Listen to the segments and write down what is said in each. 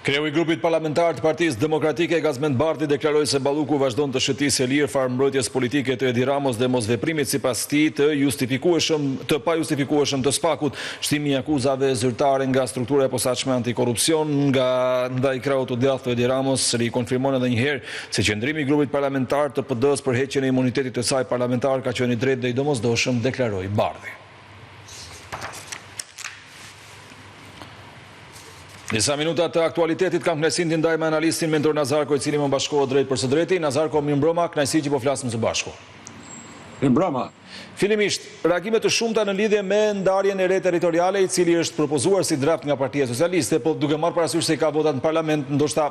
Kreu i grupit parlamentar të Partisë Demokratike Gazmend Bardhi deklaroi se Balluku vazhdon të shëtisë lirë farmbrojtjes politike të Edi Ramos dhe mosveprimit sipas tij të pajustifikueshëm të SPAK-ut, shtimi i akuzave zyrtare nga struktura e posaçme antikorrupsion ndaj kreut të djathtë të Edi Ramos rikonfirmon edhe një herë se qëndrimi i grupit parlamentar të PD-s për heqjen e imunitetit të saj parlamentar ka qenë i drejtë dhe i domosdoshëm, deklaroi Bardhi. Disa minuta të aktualitetit kam kënaqësinë të ndaj me analistin Mentor Nazarko, i cili më bashkohet drejt për së drejti. Nazarko, mirëmbrëma, kënaqësi që po flasim së bashku. Mirëmbrëma. Fillimisht, reagime të shumta në lidhje me ndarjen e re territoriale, i cili është propozuar si draft nga Partia Socialiste, po duke marrë parasysh se i ka votat në parlament, ndoshta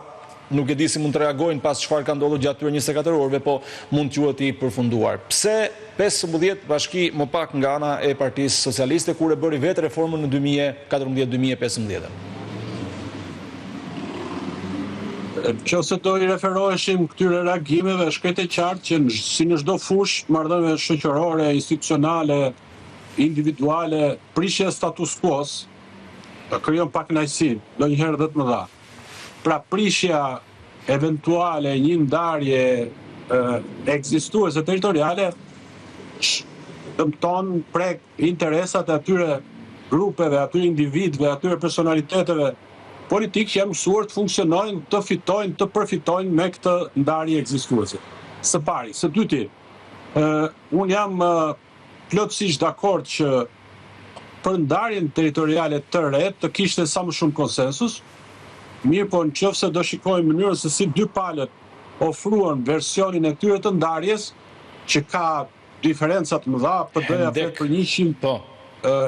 nuk e di si mund të reagojnë pas çfarë ka ndodhur gjatë këtyre 24 orëve, po mund të quhet i përfunduar. Pse 15 bashki më pak nga ana e Partisë Socialiste kur e bëri vetë reformën në 2014-2015? Nëse do i referoheshim këtyre reagimeve, shkret e qartë që si në çdo fushë marrëdhënie shoqërore, institucionale, individuale, prishja e status quo-s krijon pakënaqësi, ndonjëherë edhe të mëdha. Pra prishja eventuale një ndarje ekzistuese territoriale dëmton prek interesat e atyre grupeve, atyre individëve, atyre personaliteteve politikë që janë mësuar të funksionojnë, të fitojnë, të përfitojnë me këtë ndarje ekzistuese. Së pari, së dyti, unë jam plotësisht dakord që për ndarjen territoriale të re të kishte sa më shumë konsensus, mirë po nëse do shikojmë mënyrën se si dy palët ofruan versionin e këtyre të ndarjes, që ka diferenca të mëdha, PD-ja flet për 100,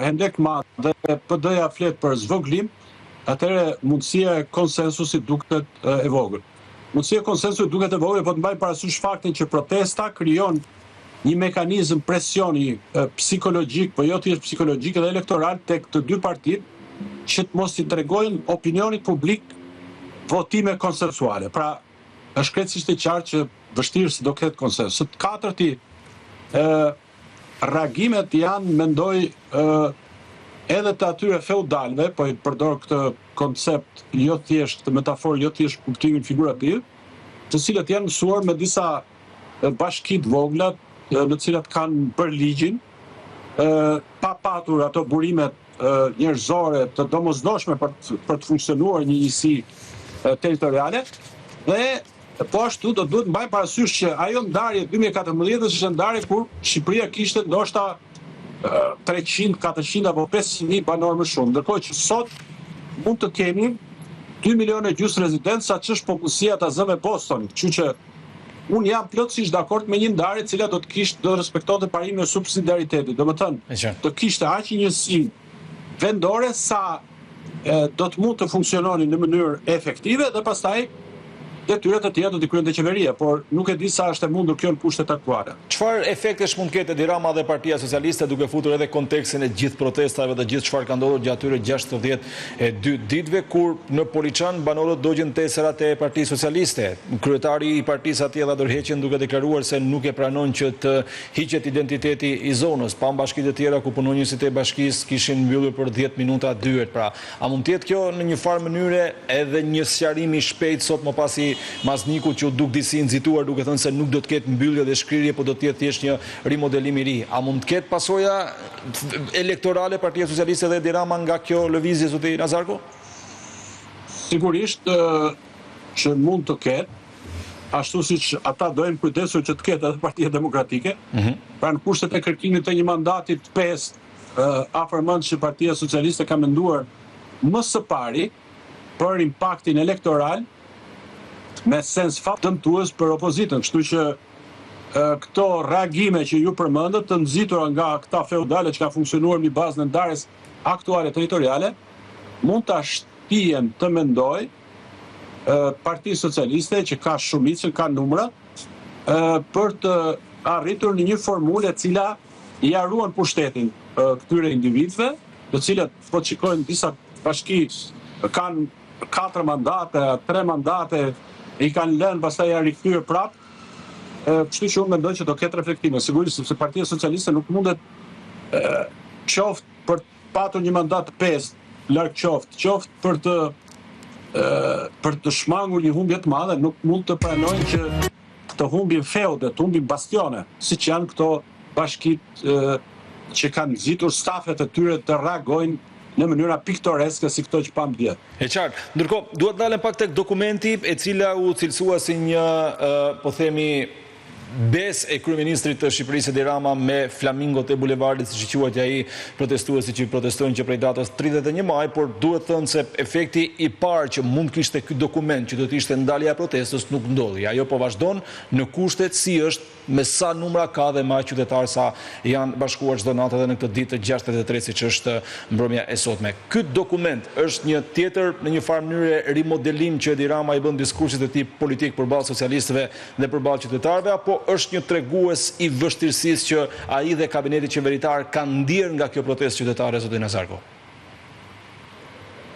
hendek madh dhe PD-ja flet për zvoglim, atëre mundësia e konsensusit duket e vogël. Mundësia e konsensusit duket e vogël, po të mbajmë parasysh faktin që protesta krijon një mekanizëm presioni psikologjik, po jo thjesht psikologjik edhe elektoral tek të dy partitë që të mos i tregojnë opinionit publik votime konsensuale. Pra, është krejtësisht e qartë që vështirë se do ketë konsensus. Së katërti, reagimet janë, mendoj, edhe të atyre feudalve, po i përdor këtë koncept jo thjesht, këtë metaforë jo thjesht kuptimin figurativ, të cilët janë mësuar me disa bashki të vogla, në cilat kanë bërë ligjin, pa patur ato burimet njerëzore të domosdoshme për të funksionuar një njësi territoriale, dhe po ashtu do duhet mbajmë parasysh që ajo ndarje 2014 është ndarje kur Shqipëria kishte ndoshta 300, 400 apo 500.000 banorë më shumë. Ndërkohë që sot mund të kemi 2,5 milionë rezidentë, sa që është popullsia ta zë me Boston. Kështu që unë jam plotësisht dakord me një ndarje e cila do të respektonte parimin e subsidiaritetit. Domethënë, do kishte aq njësi vendore sa do të mund të funksiononin në mënyrë efektive dhe pastaj detyrat e tjera do t'i kryente qeveria, por nuk e di sa është e mundur kjo në kushtet aktuale. Çfarë efektesh mund ketë Edi Rama dhe Partia Socialiste duke futur edhe kontekstin e gjithë protestave dhe gjithë çfarë ka ndodhur gjatë atyre 62 ditëve kur në Poliçan banorët dogjën teserat e Partisë Socialiste. Kryetari i partisë atje dha ndërheqjen duke deklaruar se nuk e pranon që të hiqet identiteti i zonës. Pa bashkitë të tjera ku punonjësit e bashkisë kishin mbyllur për 10 minuta dyert. Pra, a mund të jetë kjo në një farë mënyre edhe një sqarim i shpejt sot më pasi Mazniku që u duk disi nxituar duke thënë se nuk do të ketë mbyllje dhe shkrirje, po do të jetë thjesht një rimodelim i ri. A mund të ketë pasoja elektorale Partia Socialiste dhe Edi Rama nga kjo lëvizje, zoti Nazarko? Sigurisht që mund të ketë, ashtu siç ata dojnë kujdesur që të ketë edhe Partia Demokratike, pra në kushtet e kërkimit të një mandati të 5 afërmend që Partia Socialiste ka menduar më së pari për impaktin elektoral me sens dëmtues për opozitën. Kështu që këto reagime që ju përmendët të nxitura nga këta feudale që ka funksionuar mbi bazën e ndarjes aktuale territoriale, mund ta shtihen të mendoj Partia Socialiste që ka shumicën, ka numra, për të arritur në një formulë e cila i haruan pushtetin këtyre individëve, të cilët po shikojnë disa bashki kanë 4 mandate, 3 mandate, i kanë lënë pastaj janë rikthyer prapë. Kështu që unë mendoj që do ketë reflektime. Sigurisht sepse Partia Socialiste nuk mundet qoftë për të patur një mandat 5 larg qoftë për të për të shmangur një humbje të madhe, nuk mund të pranojnë që të humbin feude, të humbin bastione, siç janë këto bashkit që kanë nxitur stafet e tyre të reagojnë në mënyra piktoreske si këto që pam dje. E qartë. Ndërkohë, duhet dalem pak tek dokumenti e cila u cilësua si një, po themi, bes e kryeministrit të Shqipërisë Edi Rama me flamingot e bulevardit, siç i quajti ai protestuesit që protestojnë që prej datës 31 maj, por duhet thënë se efekti i parë që mund kishte ky dokument që do të ishte ndalja e protestës nuk ndodhi. Ajo po vazhdon në kushtet si është, me sa numra ka dhe më qytetarë sa janë bashkuar çdo natë edhe në këtë ditë të 63 siç është mbrëmja e sotme. Ky dokument është një tjetër në një farë mënyrë rimodelim që Edi Rama i bën diskursit e tij politik përballë socialistëve dhe përballë qytetarëve, apo është një tregues i vështirësisë që ai dhe kabineti qeveritar kanë ndier nga kjo protestë qytetare, zoti Nazarko?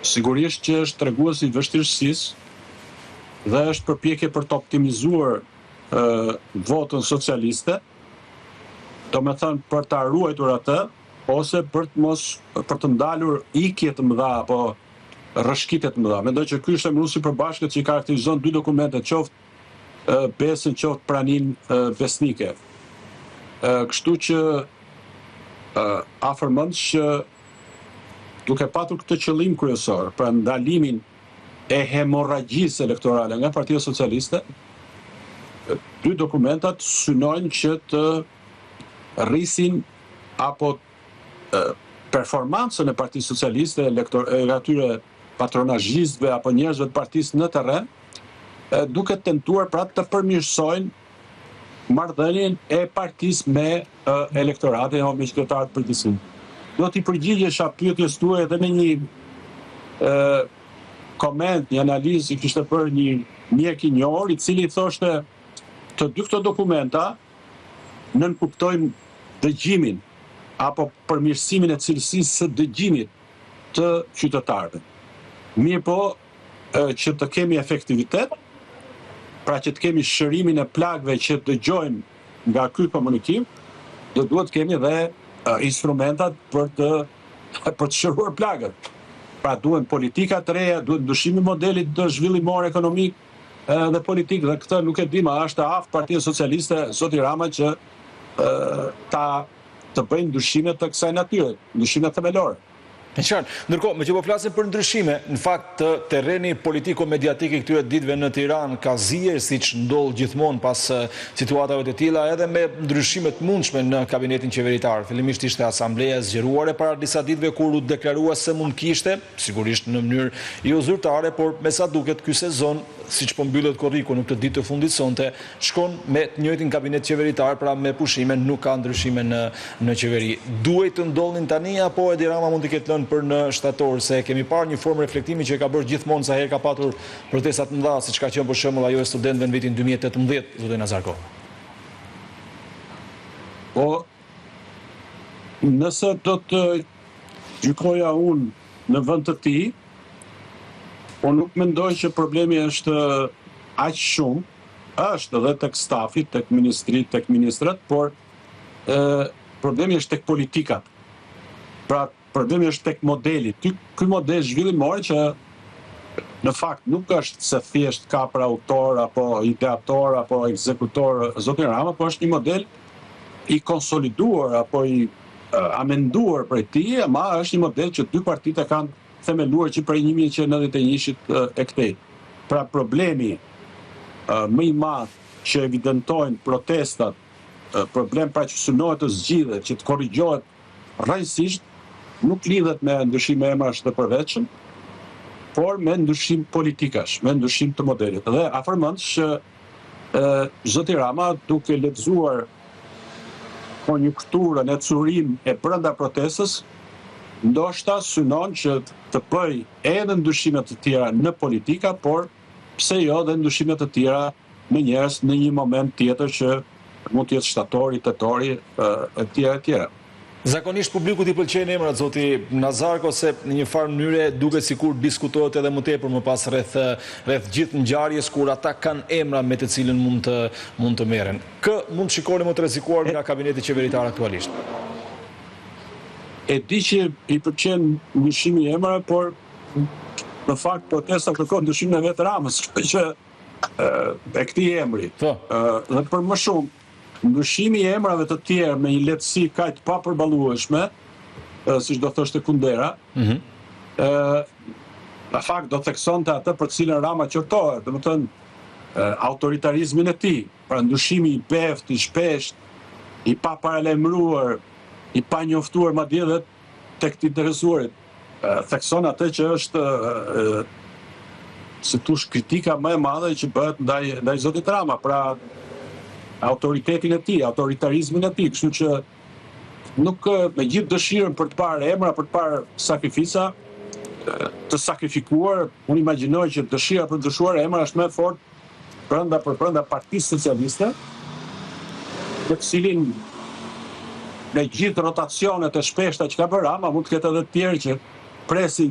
Sigurisht që është tregues i vështirësisë dhe është përpjekje për të optimizuar votën socialiste, do me thënë për të ruajtur atë, ose për të ndalur ikje të mëdha apo rrëshqitje të mëdha. Mendoj që ky është emëruesi i përbashkët që i karakterizon dy dokumente, qoftë besën, qoftë pranin besnike. Kështu që afërmend që duke patur këtë qëllim kryesor, pra ndalimin e hemorragjisë elektorale nga Partia Socialiste, dy dokumentat synojnë që të rrisin apo performancën e Partisë Socialiste, e atyre patronazhistëve apo njerëzve të partisë në terren, duke tentuar pra të përmirësojnë marrëdhënien e partisë me elektoratin apo me qytetarët përgjithësi. Do t'i përgjigjesha pyetjes tuaja edhe me një koment, një analizë që kishte bërë një mjek i njohur, i cili thoshte të dy këto dokumenta nënkuptojnë dëgjimin apo përmirësimin e cilësisë së dëgjimit të qytetarëve. Mirë po që të kemi efektivitet, pra që të kemi shërimin e plagëve që dëgjojmë nga ky komunikim, do duhet të kemi edhe instrumentat për të shëruar plagët. Pra duhen politika të reja, duhet ndryshimi modelit të zhvillimor ekonomik dhe politik, dhe këtë nuk e di, ma është aftë Partia Socialiste, zoti Rama, që të bëjnë ndryshime të kësaj natyre, ndryshime themelore. Në qartë, ndërkohë, me që po flasim për ndryshime, në fakt terreni politiko-mediatik i këtyre ditëve në Tiranë ka zier, siç ndodh gjithmonë pas situatave të tilla, edhe me ndryshime të mundshme në kabinetin qeveritar. Fillimisht ishte asambleja e zgjeruar para disa ditëve kur u deklarua se mund kishte, sigurisht në mënyrë jo zyrtare, por me sa duket ky sezon, siç po mbyllet korriku në këtë ditë të fundit sonte, shkon me të njëjtin kabinet qeveritar, pra me pushime, nuk ka ndryshime në qeveri. Duhet të ndodhin tani apo Edi Rama mund të ketë lënë për në shtator, se kemi parë një formë reflektimi që ka bërë gjithmonë sa herë ka patur protestat mëdha, siç ka qenë për shembull ajo e studentëve në vitin 2018, zoti Nazarko? Po, nëse do të gjykoja unë në vend të tij, po nuk mendoj që problemi është aq shumë, është edhe tek stafi, tek ministri, tek ministrat, por problemi është tek politikat. Pra, problemi është tek modeli. Ky model zhvillimor që në fakt nuk është se thjesht ka për autor, apo ideator, apo ekzekutor zoti Rama, po është një model i konsoliduar, apo i amenduar për tij, ama është një model që dy partitë e kanë themeluar që prej 1991-shit e këtej. Pra problemi më i madh që evidentojnë protestat, problem pra që synohet të zgjidhet, që të korrigjohet rrënjësisht, nuk lidhet me ndryshime emrash të përveçshëm, por me ndryshim politikash, me ndryshim të modelit. Dhe afërmend që zoti Rama, duke lexuar konjunkturën e curim e brenda protestës, ndoshta synon që të bëj edhe ndryshime të tjera në politika, por pse jo dhe ndryshime të tjera në njerëz në një moment tjetër që mund të jetë shtatori, tetori, e tjera. Zakonisht publikut i pëlqejnë emrat, zoti Nazarko, se në një farë mënyre duket sikur diskutohet edhe më tepër më pas rreth gjithë ngjarjes kur ata kanë emra me të cilën mund të merren. Kë mund të shikoni më të rrezikuar nga kabineti qeveritar aktualisht? E di që i pëlqen ndryshimi i emrave, por në fakt protesta kërkon ndryshimin e vetë Ramës, që e këtij emri. Dhe për më shumë, ndryshimi i emrave të tjerë me një lehtësi kaq të papërballueshme, siç do thoshte Kundera, në fakt do theksonte atë për cilën Rama qortohet, domethënë autoritarizmin e tij, pra ndryshimi i beft, i shpesht, i paparalajmëruar, i panjoftuar madje edhe tek të interesuarit. Thekson atë që është si tush kritika më e madhe që bëhet ndaj zotit Rama, pra autoritetin e tij, autoritarizmin e tij, kështu që nuk me gjithë dëshirën për të parë emra, për të parë sakrifica, të sakrifikuar, unë imagjinoj që dëshira për të ndryshuar emra është më e fortë brenda Partisë Socialiste, në të cilin në gjithë rotacionet e shpeshta që ka bërë Rama, mund të ketë edhe të tjerë që presin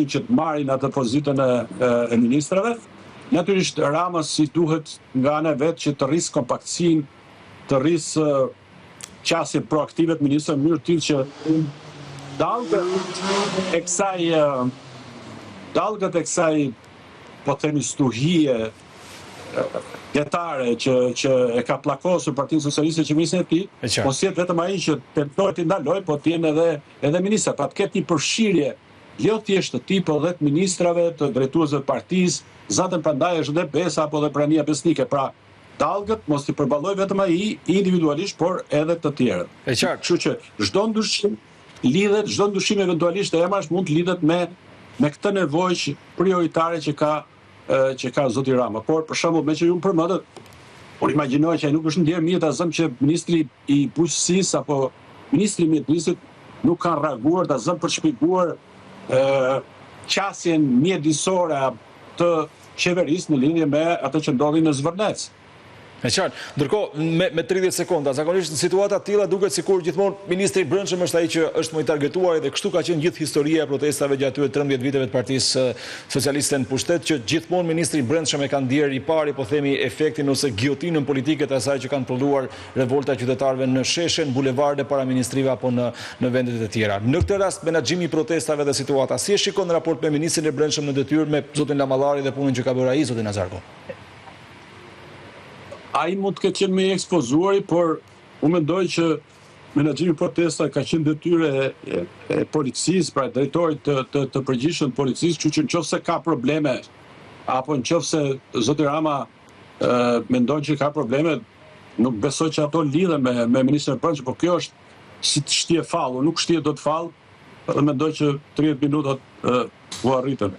që të marrin atë pozitën e ministrave. Natyrisht Rama si duhet nga ana e vet që të rrisë kompaktësinë, të rrisë qasjen proaktive të ministrave në mënyrë tillë që dalgët e kësaj po themi stuhie detare që e ka pllakosur Partinë Socialiste qeverisjen e tij, mos jetë vetëm ai që tentojë të ndalojë, po të jenë edhe ministra, pra të ketë një përfshirje jo thjesht të tij, po edhe të ministrave, të drejtuesve të partisë, zaten prandaj është dhe Besa apo dhe Prania Besnike, pra dalgët mos t'i përballojë vetëm ai individualisht, por edhe të tjerët. Kështu që çdo ndryshim eventualisht e emrash mund të lidhet me këtë nevojë prioritare që ka zoti Rama. Por për shembull, me që ju më përmendët, por imagjinoj që ai nuk është ndjer mirë ta zëm që ministri i bujqësisë apo ministri i mjedisë nuk kanë reaguar ta zëm për shpjeguar qasjen mjedisore të qeverisë në lidhje me atë që ndodhi në Zvërnec. E qartë, ndërkohë me 30 sekonda, zakonisht në situata tilla duket sikur gjithmonë ministri i Brendshëm është ai që është më i targetuar dhe kështu ka qenë gjithë historia e protestave gjatë 13 viteve të Partisë Socialiste në pushtet, që gjithmonë ministri i Brendshëm e ka ndier i pari, po themi, efektin ose giotinën politike të asaj që kanë prodhuar revolta qytetarëve në sheshe, në bulevarde, paraministrive apo në vendet e tjera. Në këtë rast, menaxhimi i protestave dhe situata, si e shikon në raport me ministrin e Brendshëm në detyrë me zotin Lamallari dhe punën që ka bërë ai, zotin Nazarko? Ai mund të ketë qenë më i ekspozuari, por unë mendoj që menaxhimi i protestave ka qenë detyrë e policisë, pra drejtorit të përgjithshëm të policisë, kështu që nëse ka probleme apo nëse zoti Rama mendon që ka probleme, nuk besoj që ato lidhen me ministrin e Brendshëm, por kjo është si të shtje fallë, nuk shtje do të fallë, dhe mendoj që 30 minutat u arritën.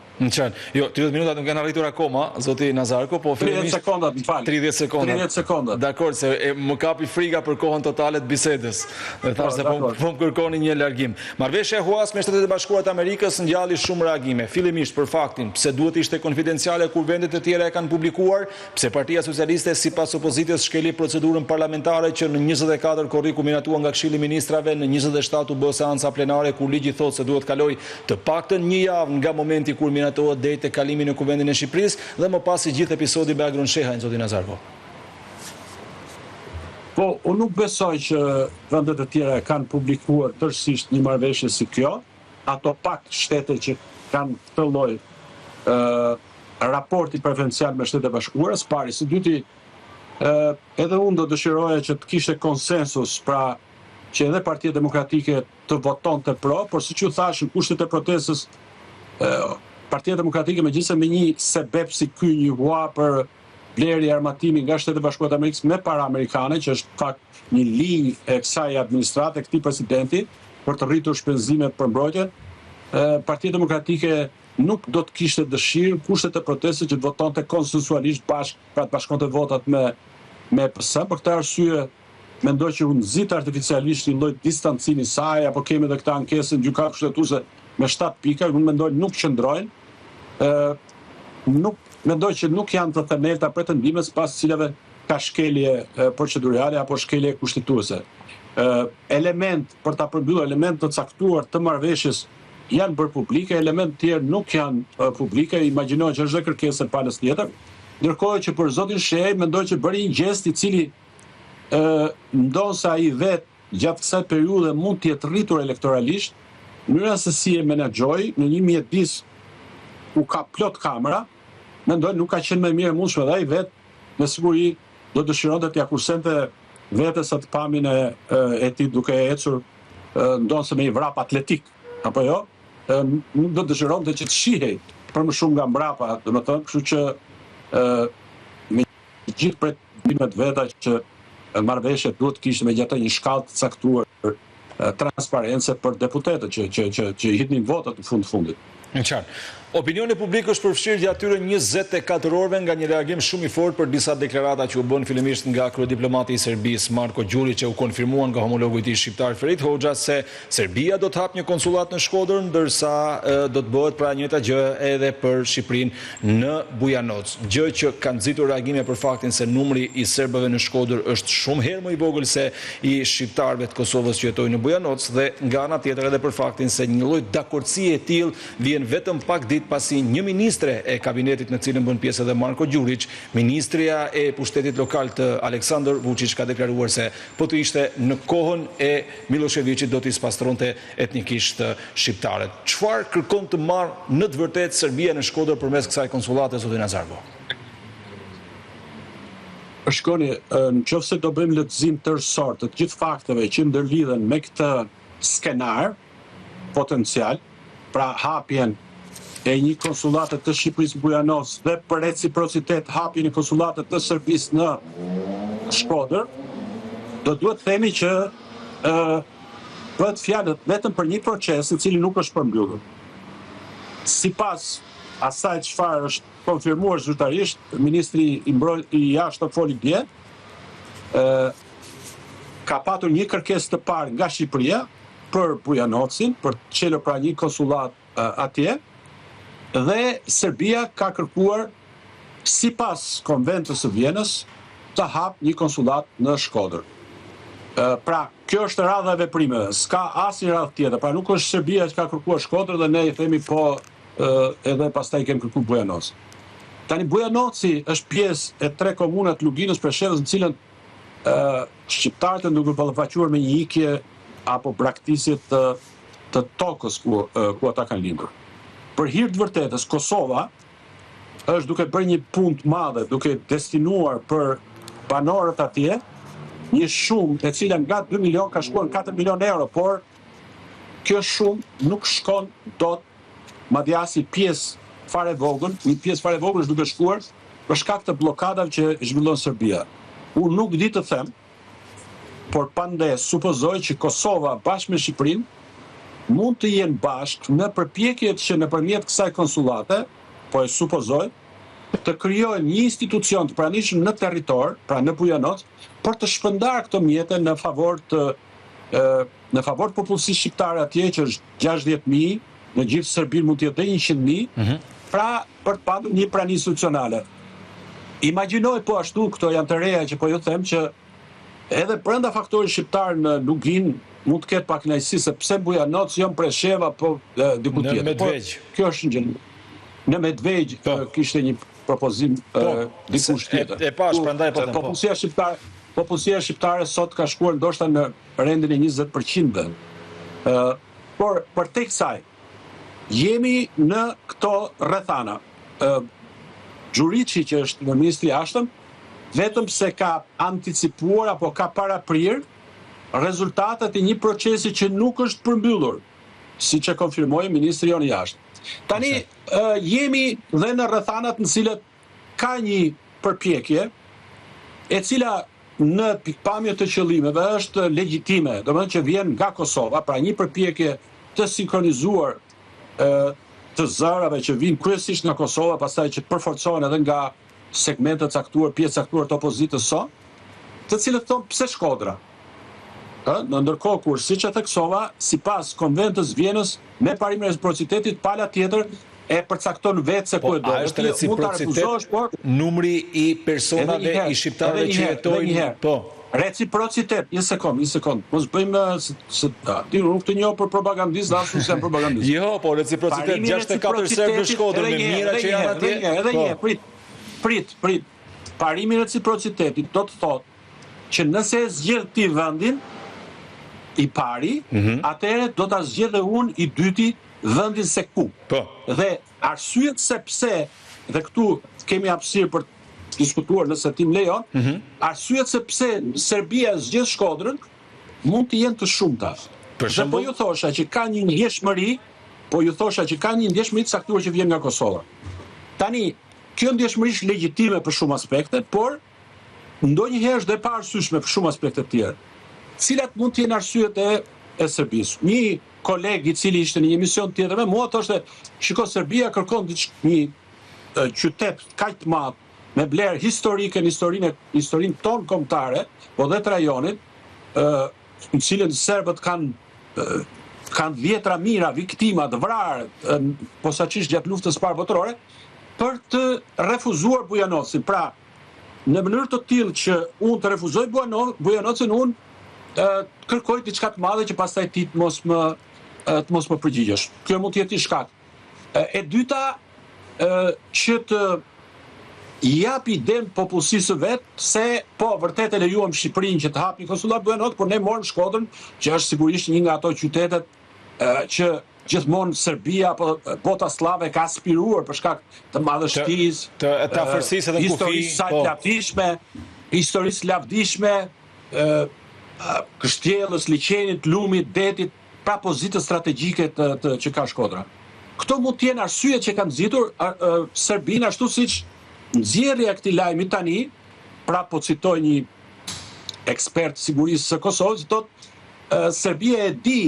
Jo, 30 minutat nuk kanë arritur akoma, zoti Nazarko, po 30 sekondat, më fal. 30 sekondat. 30 sekondat. Dakor, se më kapi frika për kohën totale të bisedës. Dhe thash se po më kërkoni një largim. Marrëveshja e Huas me Shtetet e Bashkuara të Amerikës ngjalli shumë reagime. Fillimisht për faktin pse duhet ishte konfidenciale kur vendet e tjera e kanë publikuar, pse Partia Socialiste sipas opozitës shkeli procedurën parlamentare që në 24 korrik u minatua nga Këshilli i Ministrave, në 27 u bë seanca plenare ku ligji thotë se duhet kaloj të paktën një javë nga momenti kur minatohet deri te kalimi në Kuvendin e Shqipërisë dhe më pas i gjithë episodi me Agron Shehajn, zoti Nazarko. Po, unë nuk besoj që vendet e tjera kanë publikuar tërësisht një marrëveshje si kjo, ato pak shtete që kanë këtë lloj raporti preferencial me Shtetet e Bashkuara, së pari, së dyti, edhe unë do dëshiroja që të kishte konsensus, pra që edhe Partia Demokratike të votonte pro, por siç ju thash, në kushtet e protestës, Partia Demokratike megjithëse me një sebeb si ky, një hua për blerje armatimi nga Shtetet e Bashkuara të Amerikës me para amerikane, që është fakt një linjë e kësaj administrate, këtij presidenti, për të rritur shpenzimet për mbrojtjen, Partia Demokratike nuk do të kishte dëshirë kushtet e protestës që të votonte konsensualisht bashkë, pra të bashkonte votat me PS. Për këtë arsye mendoj që u nxit artificialisht një lloj distancimi saj, apo kemi edhe këtë ankesën gjykatës kushtetuese me 7 pika, unë mendoj nuk qëndrojnë. Mendoj që nuk janë të themelta pretendimet pas cilave ka shkelje procedurale apo shkelje kushtetuese. Element për ta përmbyllur, element të caktuar të marrëveshjes janë bërë publike, element të tjerë nuk janë publike, imagjinoj që është dhe kërkesë e palës tjetër. Ndërkohë që për zotin Shehaj mendoj që bëri një gjest i cili ndonë se ai vetë gjatë kësaj periudhe mund të jetë rritur elektoralisht, mënyra se si e menaxhoi në një mjedis ku ka plot kamera, mendoj nuk ka qenë më mirë mundshme dhe ai vetë me siguri do dëshironte t'ia kursente vetes atë pamjen e tij duke ecur ndonse me një vrap atletik, apo jo? Nuk do dëshironte që të shihej për më shumë nga mbrapa, domethënë, kështu që me gjithë pretimet veta që marrëveshjet duhet të kishte megjithatë një shkallë të caktuar transparence për deputetët që hitnin votat në fundit. Në qartë. Opinioni publik është përfshirë gjatë atyre 24 orëve nga një reagim shumë i fortë për disa deklarata që u bën fillimisht nga kryediplomati i Serbisë Marko Đurić, që u konfirmuan nga homologu i tij shqiptar Ferit Hoxha se Serbia do të hapë një konsullat në Shkodër, ndërsa do të bëhet pra njëjta gjë edhe për Shqipërinë në Bujanoc. Gjë që ka nxitur reagime për faktin se numri i serbëve në Shkodër është shumë herë më i vogël se i shqiptarëve të Kosovës që jetojnë në Bujanoc, dhe nga ana tjetër edhe për faktin se një lloj dakordësie e tillë vjen vetëm pak pasi një ministre e kabinetit në cilën bën pjesë edhe Marko Đurić, ministria e pushtetit lokal të Aleksandar Vučić, ka deklaruar se po të ishte në kohën e Miloševićit do t'i spastronte etnikisht shqiptarët. Çfarë kërkon të marrë në të vërtetë Serbia në Shkodër përmes kësaj konsullate, zoti Nazarbo? Shkoni, nëse do bëjmë lehtësim tërësor të gjithë fakteve që ndërlidhen me këtë skenar potencial, pra hapjen e një konsullate të Shqipërisë në Bujanoc dhe për reciprocitet hapjen e konsullate të Serbisë në Shkodër, do duhet themi që bëhet fjalë vetëm për një proces i cili nuk është përmbyllur. Sipas asaj çfarë është konfirmuar zyrtarisht, ministri i jashtëm foli dje, ka patur një kërkesë të parë nga Shqipëria për Bujanocin, për të çelur pra një konsullat atje, dhe Serbia ka kërkuar, sipas konventës së Vjenës, të hapë një konsullat në Shkodër. Pra, kjo është radha e veprimeve, s'ka asnjë radhë tjetër. Pra, nuk është Serbia që ka kërkuar Shkodër dhe ne i themi po edhe pastaj kemi kërkuar Bujanoc. Tani Bujanoci është pjesë e 3 komunat Luginës, Preshevës, në cilën shqiptarët duke ballafaqur me një ikje apo braktisje të tokës ku ata kanë lindur. Për hir të vërtetës, Kosova është duke bërë një punë të madhe, duke destinuar për banorët atje një shumë e cila nga 2 milion ka shkuar në 4 milion euro, por kjo shumë nuk shkon dot, madje as një pjesë fare vogël është duke shkuar për shkak të bllokadave që zhvillon Serbia. Unë nuk di të them, por pande supozoj që Kosova bashkë me Shqipërinë mund të jenë bashkë në përpjekjet që nëpërmjet kësaj konsullate, po e supozoj, të krijojnë një institucion të pranishëm në territor, pra në Bujanoc, për të shpërndarë këto mjete në favor të popullsisë shqiptare atje, që është 60.000, në gjithë Serbinë mund të jetë 100.000, pra për të patur një prani institucionale. Imagjinoj po ashtu, këto janë të reja që po ju them, që edhe brenda faktorit shqiptar në Lugin mund të ketë pak kënaqësi se pse Bujanoc jo në Presheva po diku tjetër. Në Medvegj. Kjo është gjë. Në Medvegj kishte një propozim dikush tjetër. E pash prandaj po them. Popullsia shqiptare sot ka shkuar ndoshta në rendin e 20%. Por për tek kësaj jemi në këto rrethana. Đuriçi, që është ministri i jashtëm, vetëm se ka anticipuar apo ka paraprirë rezultatet e një procesi që nuk është përmbyllur, siç e konfirmoi ministri jon i jashtëm. Tani jemi dhe në rrethanat në cilët ka një përpjekje e cila në pikpamje të qëllimeve është legjitime, domethënë që vjen nga Kosova, pra një përpjekje të sinkronizuar të zërave që vinë kryesisht nga Kosova, pastaj që përforcohen edhe nga segmente caktuar, pjesë caktuar të opozitës son, të cilët thonë pse Shkodra. Në ndërkohë kur siç e theksova, sipas konventës Vjenës, me parimin e reciprocitetit, pala tjetër e përcakton vetë se ku e do. A është reciprocitet numri i personave i shqiptarëve që jetojnë? Po. Reciprocitet, një sekond. Mos bëjmë ti nuk të njoh për propagandist, as unë jam propagandist. Jo, po reciprocitet 64 serbë në Shkodër me mira që janë atje. Edhe një, prit. Parimi i reciprocitetit do të thotë që nëse e zgjedh ti vendin, i pari, atëherë do ta zgjedhë unë i dyti vendin se ku. Po. Dhe arsyet se pse, dhe këtu kemi hapësirë për të diskutuar nëse ti më lejon, arsyet se pse Serbia zgjedh Shkodrën mund të jenë të shumta. Dhe po ju thosha që ka një ndjeshmëri, të caktuar që vjen nga Kosova. Tani, kjo ndjeshmëri është legjitime për shumë aspekte, por ndonjëherë është dhe pa arsyeshme për shumë aspekte të tjera. Cilat mund të jenë arsyet e Serbisë? Një koleg i cili ishte në një emision tjetër me mua thoshte, shiko, Serbia kërkon një qytet kaq të madh me vlerë historike në historinë tonë kombëtare, po dhe të rajonit, në cilën serbët kanë vjetra mira, viktima, të vrarë, posaçërisht gjatë luftës së parë botërore, për të refuzuar Bujanovcin. Pra, në mënyrë të tillë që unë të refuzoj Bujanovcin, unë kërkoj diçka të madhe që pastaj ti të mos më përgjigjesh. Kjo mund të jetë një shkak. E dyta, që të japi idem popullsisë vet se po vërtet e lejuam Shqipërinë që të hapi konsulat Bujanov, por ne morëm Shkodrën, që është sigurisht një nga ato qytetet që gjithmonë Serbia apo bota slave ka aspiruar për shkak të madhështisë, të afërsisë dhe kufi, historisë lavdishme, kështjellës, liçenit, lumit, detit, pra pozitës strategjike që ka Shkodra. Këto mund të jenë arsyet që kanë nxitur Serbinë, ashtu siç nxjerrja e këtij lajmi tani, pra po citoj një ekspert sigurisë së Kosovës, thotë Serbia e di,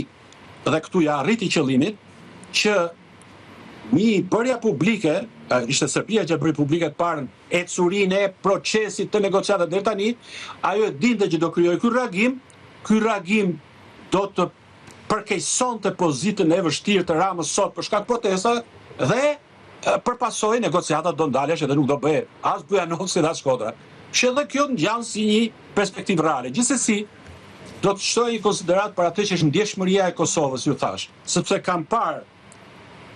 dhe këtu ja arriti qëllimin, që një bërja publike, ishte Serbia që bëri publike të parën ecurinë e procesit të negociatave deri tani, ajo e dinte që do krijojë ky reagim do të përkeqësonte pozitën e vështirë të Ramës sot për shkak protestave dhe për pasojë negociatat do ndalesh edhe nuk do bëhe as Bujanovci as Shkodra. Që edhe kjo ngjan si një perspektivë reale. Gjithsesi, do të shtoj një konsiderat për atë që është ndjeshmëria e Kosovës, ju thash, sepse kam parë,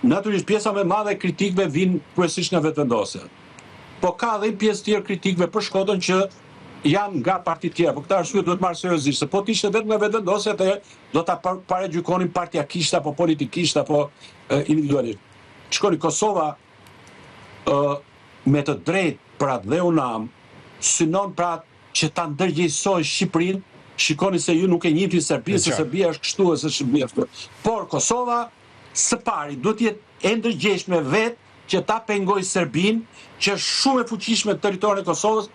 natyrisht pjesa më e madhe e kritikëve vijnë kryesisht nga vetëvendosja. Po ka edhe pjesë tjetër kritikëve për Shkodrën që janë nga parti tjera, por këtë arsye duhet marrë seriozisht, se po të ishte vetëm nga vetëvendosja, do ta paraqykonin partiakisht apo politikisht apo individualisht. Shkoni Kosova me të drejtë pra dhe UNAM synon pra që ta ndërgjegjësoj Shqipërinë. Shikoni se ju nuk e njihni Serbinë, se Serbia është kështu ose Shqipëria është. Por Kosova së pari duhet të jetë e ndërgjegjshme vetë që ta pengoj Serbinë, që është shumë e fuqishme në territorin e Kosovës,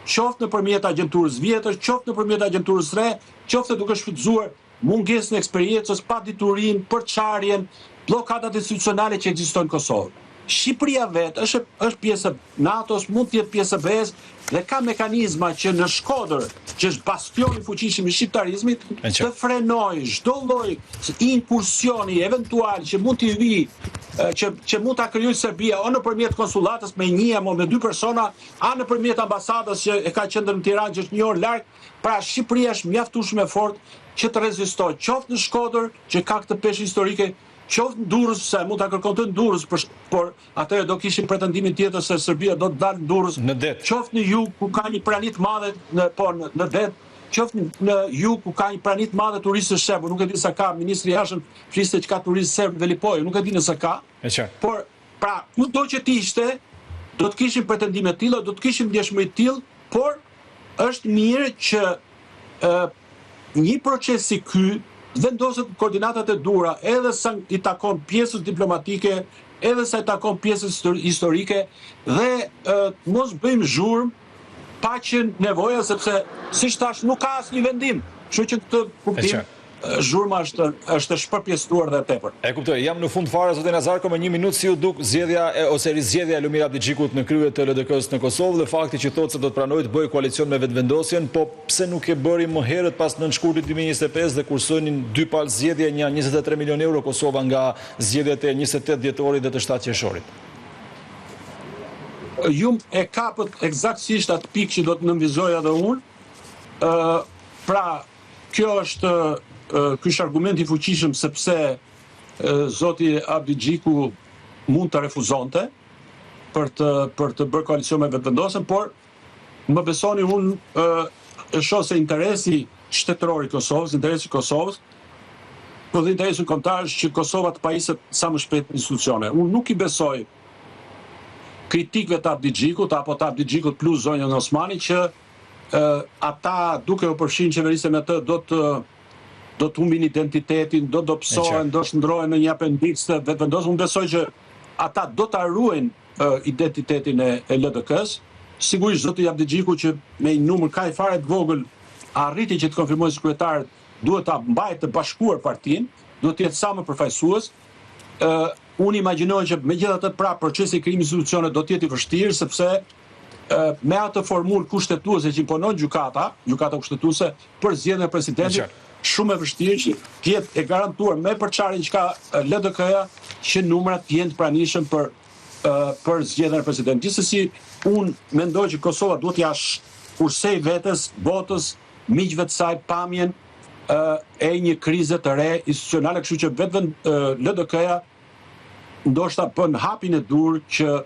qoftë nëpërmjet agjenturës vjetër, qoftë nëpërmjet agjenturës re, qoftë duke shfrytzuar mungesën e eksperiencës, paditurinë, përçarjen, bllokadat institucionale që ekzistojnë në Kosovë. Shqipëria vetë është pjesë e NATO-s, mund të jetë pjesë e BE-s dhe ka mekanizma që në Shkodër, që është bastioni fuqishëm i shqiptarizmit, të frenojë çdo lloj inkursioni eventual që mund të vijë që mund ta krijojë Serbia o nëpërmjet konsullatës me 1 apo me 2 persona, a nëpërmjet ambasadës që e ka qendrën në Tiranë që është 1 orë larg. Pra Shqipëria është mjaftueshëm e fortë që të rezistojë qoftë në Shkodër, që ka këtë peshë historike, qoftë në Durrës, se mund ta kërkonte në Durrës, por atëherë do kishin pretendimin tjetër se Serbia do të dalë në Durrës, qoftë në jug ku ka një prani të madhe në det, qoftë në jug ku ka një prani të madhe turistësh serb, nuk e di sa ka, ministri i jashtëm fliste që ka turistë serb në Lipoj, nuk e di nëse ka. Por pra, kudo që të ishte, do të kishin pretendime të tilla, do të kishin ndjeshmëri të tillë, por është mirë që një proces si ky vendoset koordinatat e dura, edhe sa i takon pjesës diplomatike, edhe sa i takon pjesës historike, dhe mos bëjmë zhurmë pa që nevoja, sepse siç thash nuk ka asnjë vendim. Kështu që këtë kuptim zhurma është shpërpjestuar dhe tepër. E kuptoj, jam në fund fare zotin Nazarko, me 1 minutë si u duk zgjedhja ose rizgjedhja e Lumir Abdixhikut në krye të LDK-s në Kosovë dhe fakti që thotë se do të pranojë të bëjë koalicion me vetëvendosjen, po pse nuk e bëri më herët pas 9 shkurtit 2025 dhe kursonin 2 palë zgjedhje, një 23 milion euro Kosova nga zgjedhjet e 28 dhjetorit dhe të 7 qershorit? Ju e kapët eksaktësisht atë pikë që do të nënvizoj edhe unë. Pra, kjo është ky është argumenti i fuqishëm sepse zoti Abdixhiku mund të refuzonte për të bërë koalicion me vetëvendosjen, por më besoni unë e shoh se interesi shtetëror i Kosovës, interesi i Kosovës, por dhe interesi kombëtar është që Kosova të pajiset sa më shpejt institucione. Unë nuk i besoj kritikëve të Abdigjikut apo të Abdigjikut plus zonjën Osmani që ata duke u përfshirë në qeverisje me të do të humbin identitetin, do të psohen, do shndrohen në një apendix të vetëvendosur. Unë besoj që ata do ta ruajnë identitetin e LDK-s. Sigurisht zoti Abdigjiku që me një numër kaq fare të vogël arriti që të konfirmojë sekretarët, duhet ta mbajë të bashkuar partinë, duhet të jetë sa më përfaqësues. Unë imagjinoj që megjithatë prapë procesi i krijimit institucione do të jetë i vështirë sepse me atë formulë kushtetuese që imponon gjykata kushtetuese për zgjedhjen e presidentit, shumë e vështirë që të jetë e garantuar me përçarjen që ka LDK-ja që numrat të jenë të pranishëm për zgjedhjen e presidentit. Gjithsesi, unë mendoj që Kosova duhet ja kursej vetes, botës, miqve të saj pamjen e një krize të re institucionale, kështu që vetëm LDK-ja ndoshta bën hapin e dur që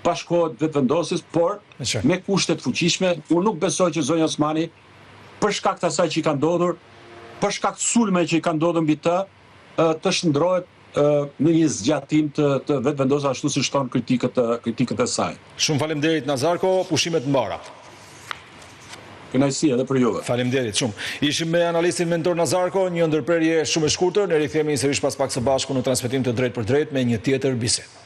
bashkohet vetëvendosjes, por me kushte të fuqishme. Unë nuk besoj që zonja Osmani, për shkak të asaj që i ka ndodhur, për shkak të sulmeve që i ka ndodhur mbi të shndrohet në një zgjatim të vetëvendosjes ashtu si shton kritikët e saj. Shumë faleminderit Nazarko, pushimet mbara. Kënaqësi edhe për juve. Faleminderit shumë. Ishim me analistin mentor Nazarko, një ndërprerje shumë e shkurtër, ne rikthehemi sërish pas pak së bashku në transmetim të drejt për drejt me një tjetër bisedë.